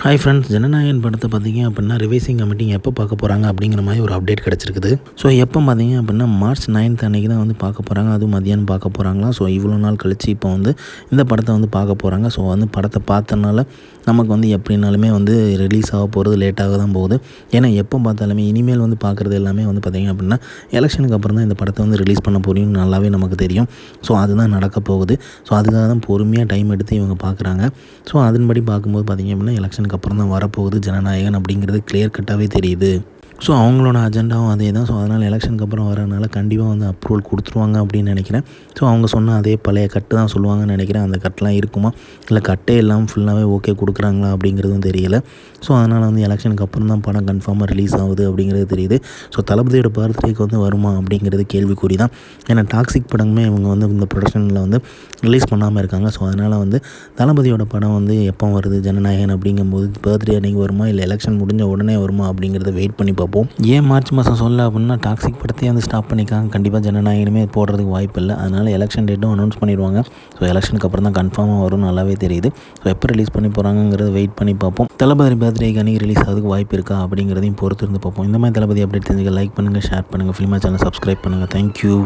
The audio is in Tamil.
ஹாய் ஃப்ரெண்ட்ஸ், ஜனநாயகன் படத்தை பார்த்தீங்க அப்படின்னா ரிவைசிங் கமிட்டி எப்போ பார்க்க போகிறாங்க அப்படிங்கிற மாதிரி ஒரு அப்டேட் கிடச்சிருக்குது. ஸோ எப்போ பார்த்தீங்க அப்படின்னா மார்ச் 9th அன்றைக்கி தான் வந்து பார்க்க போகிறாங்க. அதுவும் மதியானம் பார்க்க போகிறாங்களாம். ஸோ இவ்வளோ நாள் கழித்து இப்போ வந்து இந்த படத்தை வந்து பார்க்க போகிறாங்க. ஸோ வந்து படத்தை பார்த்தனால நமக்கு வந்து எப்படினாலுமே வந்து ரிலீஸ் ஆக போகிறது லேட்டாக தான் போகுது. ஏன்னா எப்போ பார்த்தாலுமே இனிமேல் வந்து பார்க்குறது எல்லாமே வந்து பார்த்திங்க அப்படின்னா எலெக்ஷனுக்கு அப்புறம் தான் இந்த படத்தை வந்து ரிலீஸ் பண்ண போகிறீங்கன்னு நல்லாவே நமக்கு தெரியும். ஸோ அதுதான் நடக்க போகுது. ஸோ அதுக்காக தான் பொறுமையாக டைம் எடுத்து இவங்க பார்க்குறாங்க. ஸோ அதன்படி பார்க்கும்போது பார்த்திங்க அப்படின்னா எலெக்ஷனுக்கு அப்புறம் தான் வரப்போகுது ஜனநாயகன் அப்படிங்கிறது கிளியர் கட்டாகவே தெரியுது. ஸோ அவங்களோட அஜெண்டாவும் அதே தான். ஸோ அதனால் எலெக்ஷனுக்கு அப்புறம் வரனால கண்டிப்பாக வந்து அப்ரூவல் கொடுத்துருவாங்க அப்படின்னு நினைக்கிறேன். ஸோ அவங்க சொன்ன அதே பழைய கட்டு தான் சொல்லுவாங்கன்னு நினைக்கிறேன். அந்த கட்டெலாம் இருக்குமா, இல்லை கட்டே இல்லாமல் ஃபுல்லாகவே ஓகே கொடுக்குறாங்களா அப்படிங்கிறதும் தெரியல. ஸோ அதனால் வந்து எலெக்ஷனுக்கு அப்புறம் தான் படம் கன்ஃபார்மாக ரிலீஸ் ஆகுது அப்படிங்கிறது தெரியுது. ஸோ தளபதியோட பர்த்டேக்கு வந்து வருமா அப்படிங்கிறது கேள்விக்குறி தான். ஏன்னா டாக்ஸிக் படமே இவங்க வந்து இந்த ப்ரொடக்ஷனில் வந்து ரிலீஸ் பண்ணாமல் இருக்காங்க. ஸோ அதனால் வந்து தளபதியோட படம் வந்து எப்போ வருது ஜனநாயகன் அப்படிங்கும்போது பர்த்டே அன்றைக்கி வருமா, இல்லை எலெக்ஷன் முடிஞ்ச உடனே வருமா அப்படிங்கிறத வெயிட் பண்ணி பார்ப்போம். ஏன் மார்ச் மாதம் சொல்ல அப்படின்னா டாக்ஸிக் படத்தையே வந்து ஸ்டாப் பண்ணிக்காங்க. கண்டிப்பாக ஜனநாயகனுமே போடுறதுக்கு வாய்ப்பு இல்லை. அதனால் எலெக்ஷன் டேட்டும் அனௌன்ஸ் பண்ணிடுவாங்க. ஸோ எலெக்ஷனுக்கு அப்புறம் தான் கன்ஃபார்மாக வரும், நல்லாவே தெரியுது. ஸோ எப்போ ரிலீஸ் பண்ணி போகிறாங்கிறத வெயிட் பண்ணி பார்ப்போம். தளபதி பர்த்டேக்கு அன்றைக்கி ரிலீஸ் ஆகிறதுக்கு வாய்ப்பு இருக்கா அப்படிங்கிறதையும் பொறுத்து இருந்து பார்ப்போம். இந்த மாதிரி தளபதி அப்டேட் தெரிஞ்சுக்க லைக் பண்ணுங்கள், ஷேர் பண்ணுங்கள், ஃபிலிமா சேனல் சப்ஸ்கிரைப் பண்ணுங்கள். தேங்க்யூ.